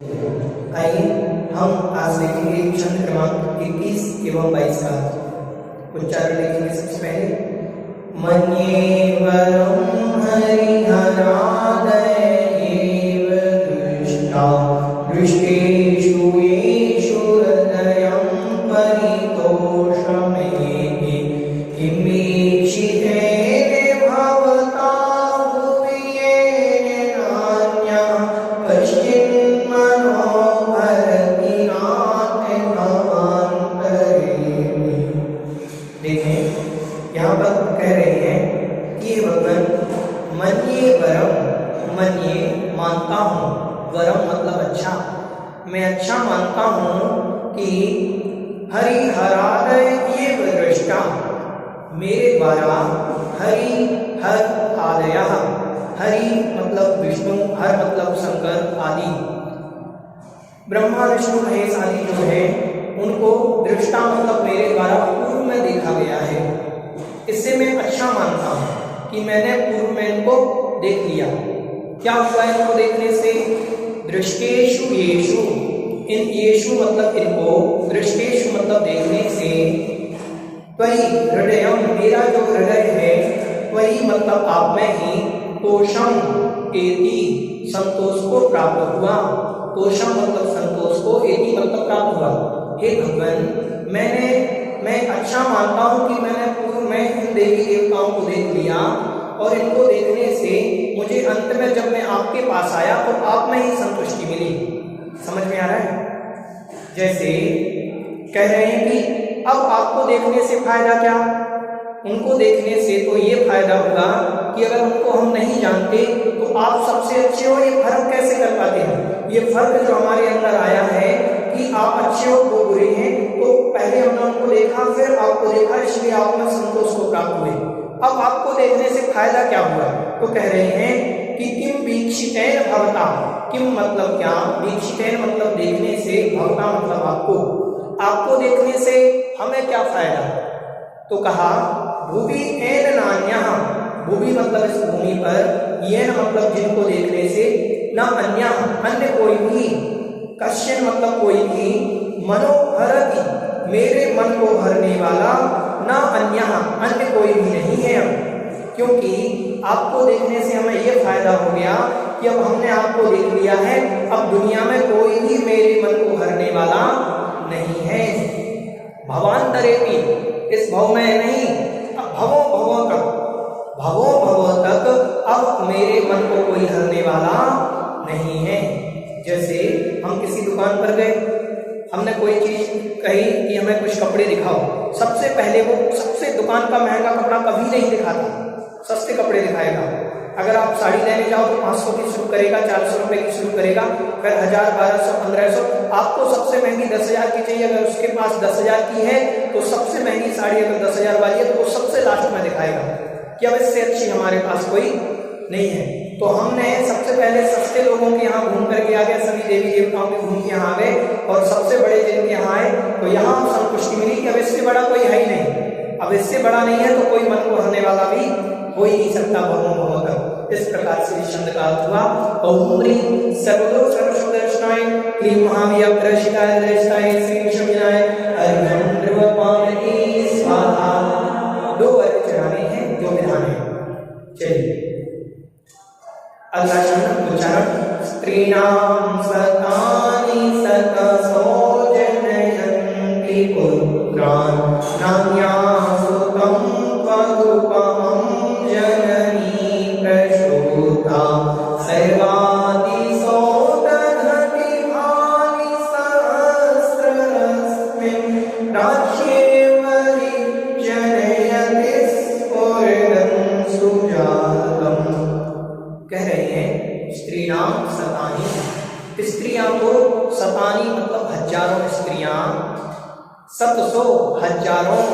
आइए हम आज देखेंगे छंद क्रमांक 21 एवं 22 का उच्चारण देखेंगे। सबसे पहले मन्येवरं हरिहरादयेव दृष्टा दृष्टेषु येषु हृदयं परितोषमेति किमीक्षितेन भवता भुवि येन नान्यः पश्चिन्मनो देखें, यहाँ पर कह रहे हैं कि भगवान मन्ये वरम, मन्ये मानता हूँ, वरम मतलब अच्छा, मैं अच्छा मानता हूँ कि हरिहरादय ये दृष्टा मेरे द्वारा हरि हर आदय, हरि मतलब विष्णु, हर मतलब शंकर आदि, ब्रह्मा विष्णु महेश आदि जो है उनको दृष्टा मतलब मेरे द्वारा पूर्व में देखा गया है। इससे मैं अच्छा मानता हूँ कि मैंने पूर्व में इनको देख लिया। क्या हुआ इनको देखने से? दृष्टेषु येषु, इन येषु मतलब इनको, दृष्टेषु मतलब देखने से, त्वयि हृदयम मेरा जो हृदय है, त्वयि मतलब आप में ही, तोषम एति संतोष को प्राप्त हुआ, तोषम मतलब संतोष को, एति मतलब प्राप्त हुआ। हे भगवान, मैं अच्छा मानता हूँ कि मैंने पूर्व में इन देवी देवताओं को देख लिया और इनको देखने से मुझे अंत में जब मैं आपके पास आया तो आप में ही संतुष्टि मिली। समझ में आ रहा है? जैसे कह रहे हैं कि अब आपको देखने से फायदा क्या? उनको देखने से तो ये फायदा होगा कि अगर उनको हम नहीं जानते तो आप सबसे अच्छे हो, ये फर्क कैसे कर पाते हैं? ये फर्क जो हमारे अंदर आया है कि आप अच्छे हो वो बुरे हैं, तो पहले हमने उनको देखा फिर आपको देखा, इसलिए आप में संतोष को प्राप्त हुए। अब आपको देखने से फायदा क्या हुआ? तो कह रहे हैं कि किम वीक्षितेन भवता, किम मतलब क्या, वीक्षितेन मतलब देखने से, भवता मतलब आपको देखने से हमें क्या फायदा? तो कहा भूवि एन नान्यः, भूवि मतलब इस भूमि पर, येन मतलब जिनको देखने से, न अन्यः अन्य कोई भी, कश्चन मतलब कोई भी, मनोहरति मेरे मन को भरने वाला, न अन्यः अन्य कोई भी नहीं है। क्योंकि आपको देखने से हमें यह फायदा हो गया कि अब हमने आपको देख लिया है, अब दुनिया में कोई भी मेरे मन को भरने वाला नहीं है। भवांतरेपि इस भव में नहीं, भवो भवो तक अब मेरे मन को कोई हरने वाला नहीं है। जैसे हम किसी दुकान पर गए, हमने कोई चीज कही कि हमें कुछ कपड़े दिखाओ, सबसे पहले वो सबसे दुकान का महंगा कपड़ा कभी नहीं दिखाता, सस्ते कपड़े दिखाएगा। अगर आप साड़ी लेने जाओ तो 500 की शुरू करेगा, 400 रुपए की शुरू करेगा, फिर 1000, 1200, 1500, आपको सबसे महंगी 10,000 की चाहिए। अगर उसके पास 10,000 की है तो सबसे महंगी साड़ी अगर 10,000 वाली है तो वो सबसे लास्ट में दिखाएगा कि अब इससे अच्छी हमारे पास कोई नहीं है। तो हमने सबसे पहले सस्ते लोगों के यहाँ घूम करके आ गए, सभी देवी देवताओं के घूम के यहाँ आ गए और सबसे बड़े जिनके यहाँ आए तो यहाँ संतुष्टि मिली कि अब इससे बड़ा कोई है ही नहीं, अब इससे बड़ा नहीं है तो कोई मन को हरने वाला भी हो ही नहीं सकता। भगवान इस प्रकार से शब्द का अर्थ हुआ ओम ह्रीं सर्वलोक सर्वशुद्धर्षणाय क्लीं महाव्याघ्रशिखाय दृष्टाय श्री शमिनाय अर्घ्यं ध्रुवपावनी स्वाहा। 2 अर्घ चढ़ाने हैं, 2 विधान है। चलिए अगला शब्द उच्चारण स्त्रीणां सतानि सतसो जनयन्ति पुत्रान् नान्याः सुतं त्वदुपमं जननी प्रसूता सर्वादिशो दधति भानि सहस्ररश्मिन् राज्ये जनयति स्फुरदं सुजातम्। कह रहे हैं स्त्रीणाम सतानी, स्त्रियां को, सतानी मतलब हजारों स्त्रियां, सतसो हजारों,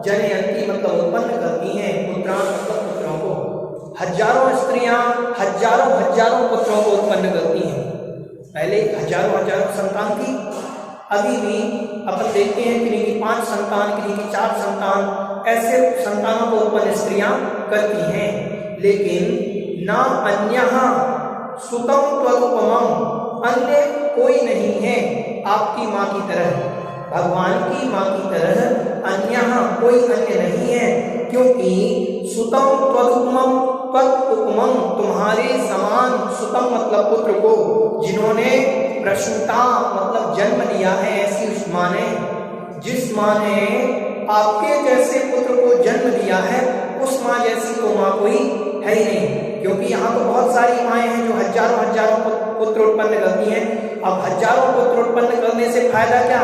जनयंती मतलब उत्पन्न करती हैं, पुत्रान मतलब पुत्रों को, हजारों स्त्रियां हजारों पुत्रों को उत्पन्न करती हैं। पहले हजारों संतान थी, अभी भी अपन देखते हैं किन्हीं की 5 संतान, किन्हीं की 4 संतान, ऐसे संतानों को उत्पन्न स्त्रियां करती हैं। लेकिन ना अन्यः सुतम त्वदुपमम, अन्य कोई नहीं है आपकी माँ की तरह, भगवान की माँ की तरह अन्यः कोई अन्य नहीं है, क्योंकि सुतम त्वदुपमं त्वदुपमं तुम्हारे समान, सुतम मतलब पुत्र को, जिन्होंने प्रसूता मतलब जन्म लिया है, ऐसी उस माँ ने, जिस माँ ने आपके जैसे पुत्र को जन्म दिया है, उस माँ जैसी तो माँ कोई है ही नहीं। क्योंकि यहाँ तो बहुत सारी माएँ हैं जो हजारों हजारों पुत्र उत्पन्न करती हैं। अब हजारों पुत्र उत्पन्न करने से फायदा क्या?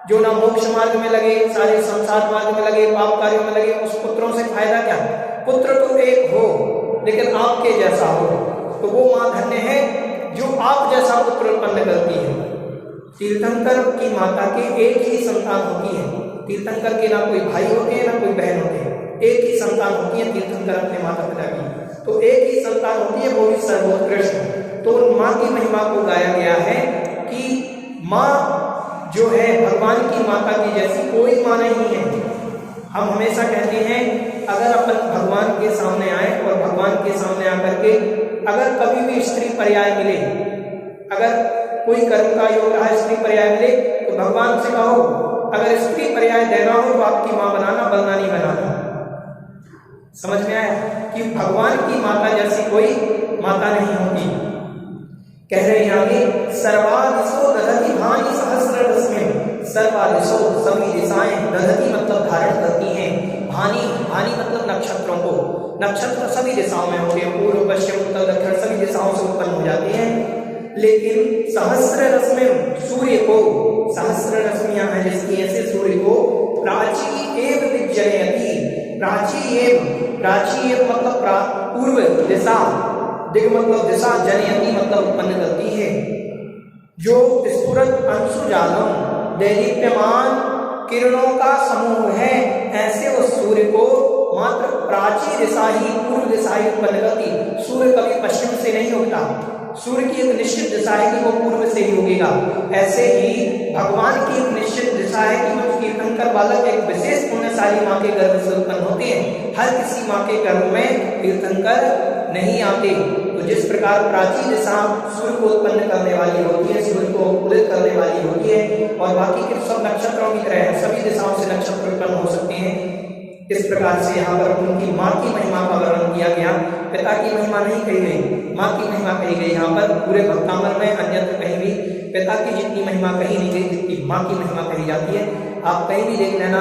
जो ना मोक्ष मार्ग में लगे, सारे संसार मार्ग में लगे, पाप कार्यों में लगे, उस पुत्रों से फायदा क्या? पुत्र तो एक हो लेकिन आपके जैसा हो, तो वो माँ धन्य है जो आप जैसा पुत्र उत्पन्न करती है। तीर्थंकर की माता के एक ही संतान होती है। तीर्थंकर के ना कोई भाई होते हैं ना कोई बहन होते हैं, एक ही संतान होती है तीर्थंकर अपने माता पिता की, तो एक ही संतान होती है, वो भी सर्वोत्कृष्ट। तो माँ की महिमा को गाया गया है कि माँ जो है भगवान की माता की जैसी कोई माँ नहीं है। हम हमेशा कहते हैं अगर अपन भगवान के सामने आए और भगवान के सामने आकर के अगर कभी भी स्त्री पर्याय मिले, अगर कोई कर्म का योग रहा स्त्री पर्याय मिले, तो भगवान से कहो अगर स्त्री पर्याय देना हो तो आपकी माँ बनाना, वरना नहीं बनाना। समझ में आया कि भगवान की माता जैसी कोई माता नहीं होती। कह रहे हैं आगे, सर्वादिशो दधति भानि सहस्र रश्मिं, सर्वादिशो सभी दिशाएं, दधति मतलब धारण करती हैं, भानि भानि मतलब नक्षत्रों को, नक्षत्र सभी दिशाओं में होते हैं, पूर्व पश्चिम उत्तर दक्षिण सभी दिशाओं से उत्पन्न हो जाते हैं। लेकिन सहस्र रश्मिं, सूर्य को सहस्र रश्मियां हैं जिसकी, ऐसे सूर्य को प्राची एव विजयति, प्राची एव मतलब पूर्व दिशा, दिग मतलब दिशा, जनयति मतलब उत्पन्न करती है। जो स्फुरत अंशुजालम, दैदीप्यमान किरणों का समूह है, ऐसे उस सूर्य को मात्र प्राची दिशा ही, पूर्व दिशा ही उत्पन्न करती। सूर्य कभी पश्चिम से नहीं उगता, सूर्य की एक निश्चित दिशा है कि वो पूर्व से ही उगेगा। ऐसे ही भगवान की एक निश्चित दिशा है कि कुछ तीर्थंकर बालक एक विशेष पुण्यशाली माँ के गर्भ से उत्पन्न होते हैं। हर किसी माँ के गर्भ में तीर्थंकर नहीं आते। तो जिस प्रकार प्राची दिशा सूर्य को उत्पन्न करने वाली होती है, सूर्य को उदित करने वाली होती है, और बाकी के सब नक्षत्रों की तरह सभी दिशाओं से नक्षत्र उत्पन्न हो सकते हैं, इस प्रकार से यहाँ पर उनकी माँ की महिमा का वर्णन किया गया। पिता की महिमा नहीं कही गई, माँ की महिमा कही गई। यहाँ पर पूरे भक्तामृत में अन्यत्र कहीं भी पिता की जितनी महिमा कही नहीं गई, जितनी माँ की महिमा कही जाती है। आप कहीं भी देख लेना,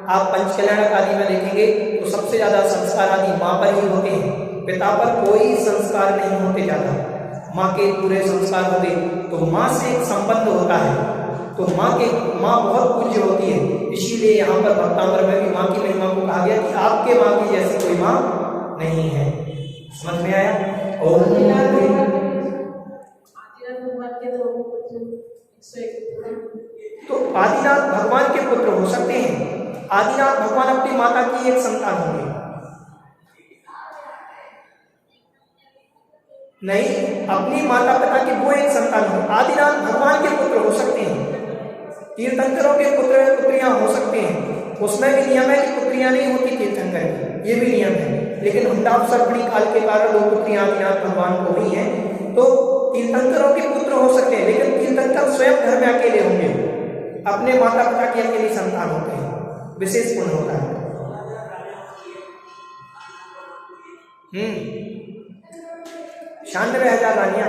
आप पंचकल्याणक आदि में देखेंगे तो सबसे ज्यादा संस्कार आदि माँ पर ही होते हैं, पिता पर कोई संस्कार नहीं होते ज्यादा, माँ के पूरे संस्कार होते। तो माँ से एक संबंध होता है, तो माँ बहुत पूज्य होती है। इसीलिए यहाँ पर भक्तामृत में भी माँ की महिमा को कहा गया कि आपके माँ की जैसी कोई माँ नहीं है। समझ में आया? और तो आदिनाथ भगवान के पुत्र हो सकते हैं। आदिनाथ भगवान अपनी माता की एक संतान होंगे? नहीं, अपनी माता पिता की वो एक संतान हो। आदिनाथ भगवान के पुत्र हो सकते हैं, तीर्थंकरों के पुत्र पुत्रियां हो सकते हैं। उसमें भी नियम है कि पुत्रियां नहीं होती तीर्थंकर की, ये भी नियम है। लेकिन हुंडावसर्पणी काल के कारण दो पुत्रियां आदिनाथ भगवान को हुई हैं, तो तीर्थंकरों के पुत्र हो सकते हैं। लेकिन तीर्थंकर स्वयं घर में अकेले होंगे, अपने माता पिता की अकेली संतान होते हैं, विशेष पुण्य होता है। 96,000 रानियां,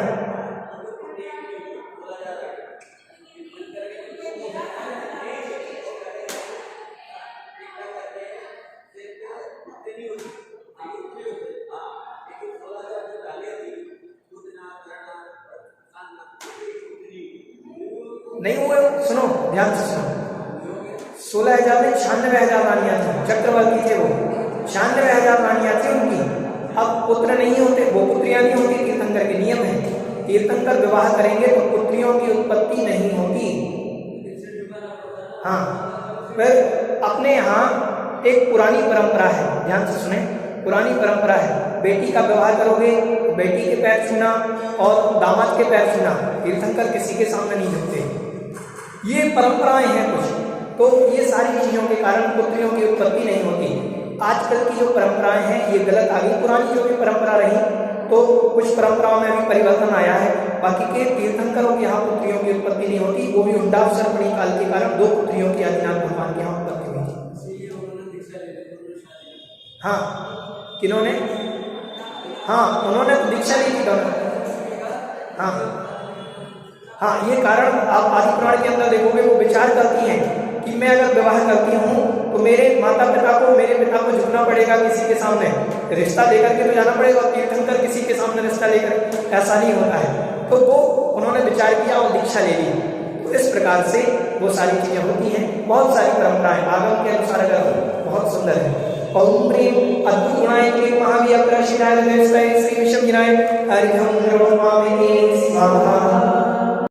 नहीं हुए। सुनो, ध्यान से सुनो, 16,000 में 96,000 रानियां थी, चक्रवर्ती थे वो, 96,000 रानियां थी उनकी। अब पुत्र नहीं होते, वो पुत्रियां नहीं होती, तीर्थंकर के नियम है। तीर्थंकर विवाह करेंगे तो पुत्रियों की उत्पत्ति नहीं होती। हाँ, फिर अपने यहाँ एक पुरानी परंपरा है, ध्यान से सुने, पुरानी परंपरा है, बेटी का विवाह करोगे तो बेटी के पैर छूना और दामाद के पैर छूना, तीर्थंकर किसी के सामने नहीं झुकते। ये परंपराएं हैं कुछ, तो ये सारी चीजों के कारण पुत्रियों की उत्पत्ति नहीं होती। आजकल की जो परंपराएं हैं ये गलत आ गई। पुरानी जो भी परंपरा रही, तो कुछ परंपराओं में भी परिवर्तन आया है। बाकी के तीर्थंकरों के यहाँ पुत्रियों की उत्पत्ति नहीं होती, वो भी उंडाव सर्पणी काल के कारण 2 पुत्रियों की आदिनाथ भगवान के यहाँ उत्पत्ति हुई थी। हाँ, किन्होंने? हाँ, उन्होंने तो दीक्षा ली थी दोनों। हाँ हाँ, ये कारण आप आदि पुराण के अंदर देखोगे, वो विचार करती हैं कि मैं अगर विवाह करती हूँ तो मेरे माता पिता को, मेरे पिता को झुकना पड़ेगा किसी के सामने, रिश्ता लेकर के तो जाना पड़ेगा, और तीर्थंकर किसी के सामने रिश्ता लेकर ऐसा नहीं होता है। तो वो उन्होंने विचार किया और दीक्षा ले ली। तो इस प्रकार से वो सारी चीजें होती हैं, बहुत सारी परंपराएं आगम के अनुसार अगर बहुत सुंदर है। ओम प्रेम अद्भुत गुणाय क्लीं महावीर प्रशिदाय श्री विषम गिराय हरिहम स्वाहा।